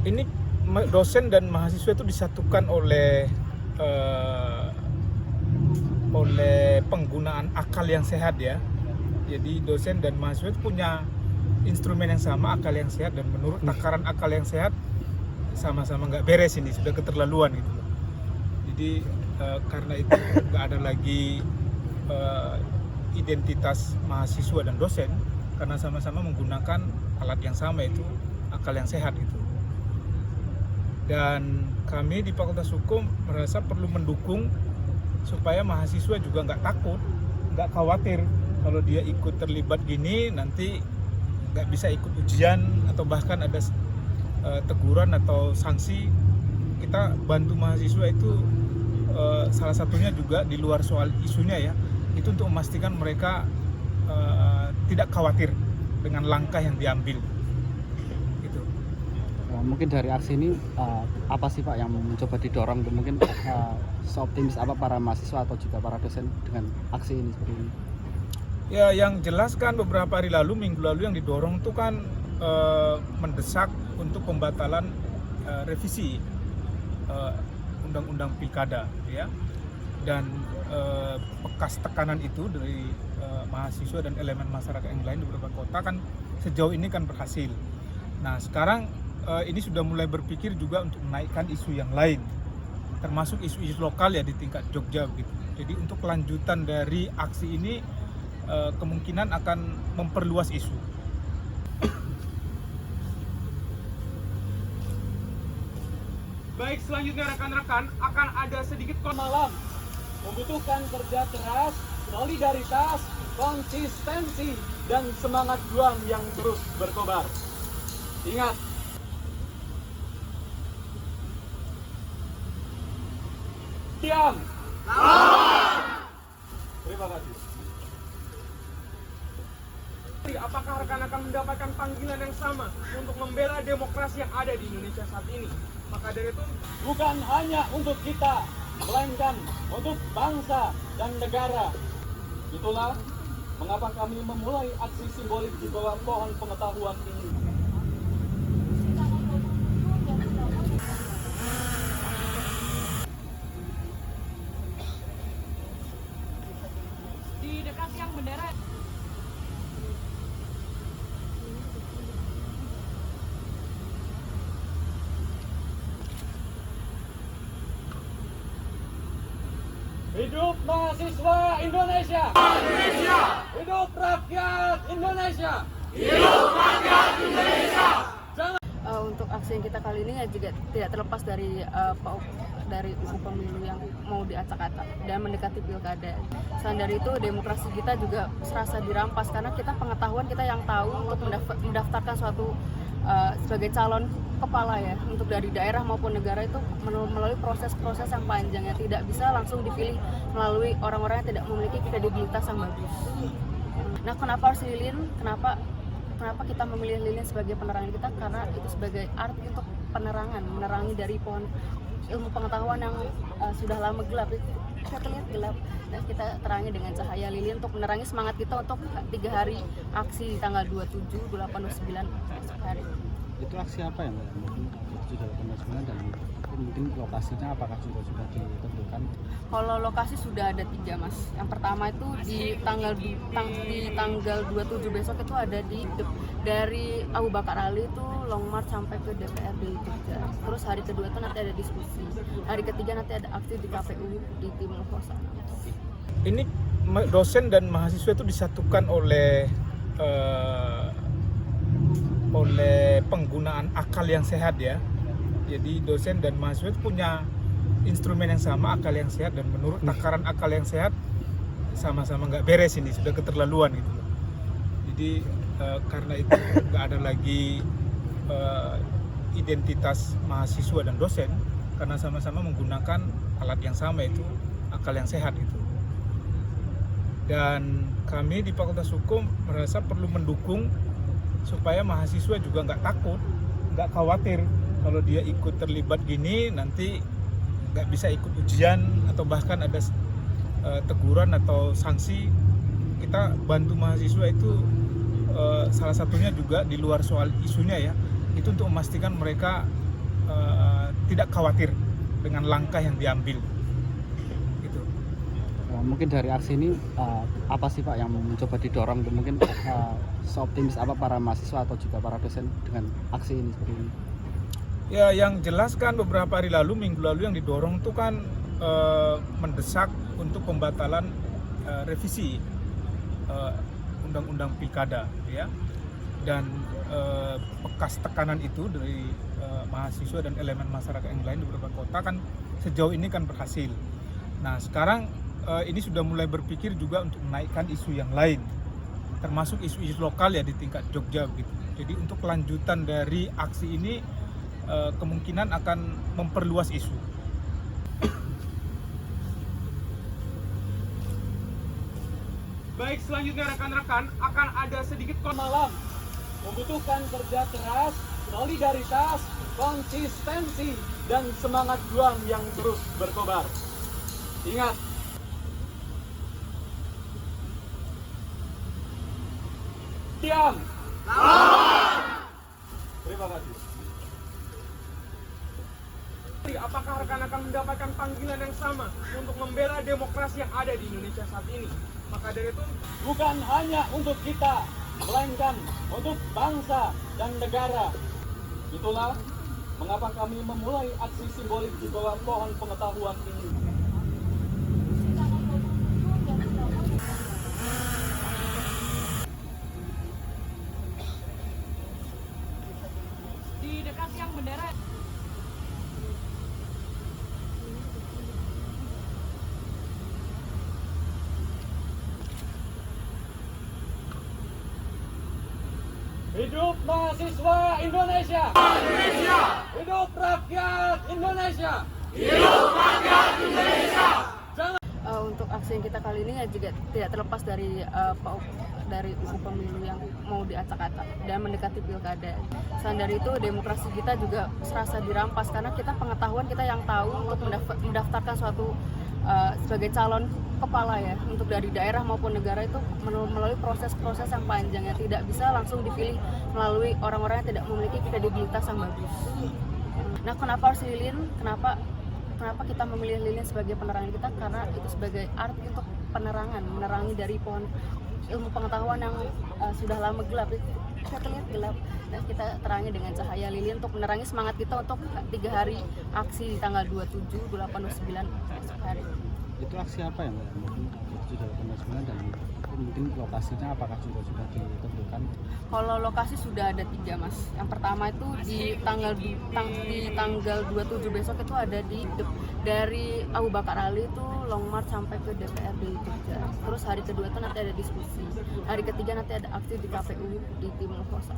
Ini dosen dan mahasiswa itu disatukan oleh penggunaan akal yang sehat ya. Jadi dosen dan mahasiswa itu punya instrumen yang sama, akal yang sehat, dan menurut takaran akal yang sehat sama-sama nggak beres, ini sudah keterlaluan gitu loh. Jadi karena itu nggak ada lagi identitas mahasiswa dan dosen, karena sama-sama menggunakan alat yang sama, itu akal yang sehat gitu. Dan kami di Fakultas Hukum merasa perlu mendukung supaya mahasiswa juga nggak takut, nggak khawatir kalau dia ikut terlibat gini nanti nggak bisa ikut ujian atau bahkan ada teguran atau sanksi. Kita bantu mahasiswa itu salah satunya juga di luar soal isunya ya, itu untuk memastikan mereka tidak khawatir dengan langkah yang diambil. Gitu. Mungkin dari aksi ini apa sih Pak yang mencoba didorong untuk mungkin seoptimis apa para mahasiswa atau juga para dosen dengan aksi ini seperti ini? Ya, yang jelas kan beberapa hari lalu, minggu lalu yang didorong itu kan mendesak untuk pembatalan revisi undang-undang pilkada ya, dan bekas tekanan itu dari mahasiswa dan elemen masyarakat yang lain di beberapa kota kan sejauh ini kan berhasil. Nah sekarang ini sudah mulai berpikir juga untuk menaikkan isu yang lain, termasuk isu-isu lokal ya di tingkat Jogja begitu. Jadi untuk kelanjutan dari aksi ini kemungkinan akan memperluas isu. Baik, selanjutnya rekan-rekan akan ada sedikit malam membutuhkan kerja keras, solidaritas, konsistensi, dan semangat juang yang terus berkobar. Ingat, diam. Terima kasih. Apakah rekan akan mendapatkan panggilan yang sama untuk membela demokrasi yang ada di Indonesia saat ini? Maka dari itu, bukan hanya untuk kita, melainkan untuk bangsa dan negara. Itulah mengapa kami memulai aksi simbolik di bawah pohon pengetahuan ini. Di dekat yang bendera. Hidup mahasiswa Indonesia! Indonesia! Hidup rakyat Indonesia! Hidup rakyat Indonesia! Untuk aksi yang kita kali ini ya juga tidak terlepas dari isu pemilu yang mau diacak-acak dan mendekati pilkada. Selain dari itu, demokrasi kita juga serasa dirampas karena kita pengetahuan kita yang tahu untuk mendaftarkan suatu sebagai calon kepala ya, untuk dari daerah maupun negara itu melalui proses-proses yang panjang, ya tidak bisa langsung dipilih melalui orang-orang yang tidak memiliki kredibilitas yang bagus. Nah, kenapa harus lilin? Kenapa kita memilih lilin sebagai penerangan kita? Karena itu sebagai arti untuk penerangan, menerangi dari pohon ilmu pengetahuan yang sudah lama gelap, kita terlihat gelap, dan kita terangi dengan cahaya lilin untuk menerangi semangat kita untuk 3 hari aksi di tanggal 27, 28, 29 esok hari. Itu aksi apa ya Mbak? Mungkin 27, 28, 29 dan mungkin lokasinya apakah sudah ditentukan? Kalau lokasi sudah ada 3 Mas. Yang pertama itu di tanggal 27 besok itu ada dari Abu Bakar Ali itu long march sampai ke DPRD Jogja. Terus hari kedua itu nanti ada diskusi. Hari ketiga nanti ada aksi di KPU di Timur Kosa. Ini dosen dan mahasiswa itu disatukan oleh penggunaan akal yang sehat ya. Jadi dosen dan mahasiswa itu punya instrumen yang sama, akal yang sehat, dan menurut takaran akal yang sehat sama-sama nggak beres, ini sudah keterlaluan gitu loh. Jadi karena itu nggak ada lagi identitas mahasiswa dan dosen, karena sama-sama menggunakan alat yang sama, itu akal yang sehat gitu. Dan kami di Fakultas Hukum merasa perlu mendukung supaya mahasiswa juga nggak takut, nggak khawatir kalau dia ikut terlibat gini nanti nggak bisa ikut ujian atau bahkan ada teguran atau sanksi. Kita bantu mahasiswa itu salah satunya juga di luar soal isunya ya, itu untuk memastikan mereka tidak khawatir dengan langkah yang diambil. Gitu. Mungkin dari aksi ini apa sih Pak yang mencoba didorong untuk mungkin seoptimis apa para mahasiswa atau juga para dosen dengan aksi ini seperti ini? Ya, yang jelas kan beberapa hari lalu, minggu lalu yang didorong itu kan mendesak untuk pembatalan revisi undang-undang pilkada, ya. Dan bekas tekanan itu dari mahasiswa dan elemen masyarakat yang lain di beberapa kota kan sejauh ini kan berhasil. Nah, sekarang ini sudah mulai berpikir juga untuk menaikkan isu yang lain, termasuk isu-isu lokal ya di tingkat Jogja begitu. Jadi untuk kelanjutan dari aksi ini kemungkinan akan memperluas isu. Baik, selanjutnya rekan-rekan akan ada sedikit malam. Membutuhkan kerja keras, solidaritas, konsistensi, dan semangat juang yang terus berkobar. Ingat, diam. Terima kasih. Apakah rekan akan mendapatkan panggilan yang sama untuk membela demokrasi yang ada di Indonesia saat ini? Maka dari itu, bukan hanya untuk kita, melainkan untuk bangsa dan negara. Itulah mengapa kami memulai aksi simbolik di bawah pohon pengetahuan ini. Di dekat yang bendera. Hidup mahasiswa Indonesia! Indonesia! Hidup rakyat Indonesia! Hidup rakyat Indonesia! Untuk aksi yang kita kali ini juga tidak terlepas dari isu pemilu yang mau diacak-acak dan mendekati pilkada. Selain dari itu, demokrasi kita juga serasa dirampas karena kita pengetahuan kita yang tahu untuk mendaftarkan suatu sebagai calon kepala ya untuk dari daerah maupun negara itu melalui proses-proses yang panjang, ya tidak bisa langsung dipilih melalui orang-orang yang tidak memiliki kredibilitas yang bagus. Nah, kenapa harus lilin? Kenapa kita memilih lilin sebagai penerangan kita? Karena itu sebagai arti untuk penerangan, menerangi dari pohon ilmu pengetahuan yang sudah lama gelap. Kita terlihat gelap dan kita terangi dengan cahaya lilin untuk menerangi semangat kita untuk 3 hari aksi di tanggal 27, 28, 29 esok hari. Itu aksi apa ya Mbak? Mungkin sudah 29 dan mungkin lokasinya apakah juga sudah ditentukan? Kalau lokasi sudah ada 3 Mas. Yang pertama itu di tanggal 27 besok itu ada dari Abu Bakar Ali itu long march sampai ke DPRD Jogja. Terus hari kedua itu nanti ada diskusi. Hari ketiga nanti ada aksi di KPU di Timur Kosa.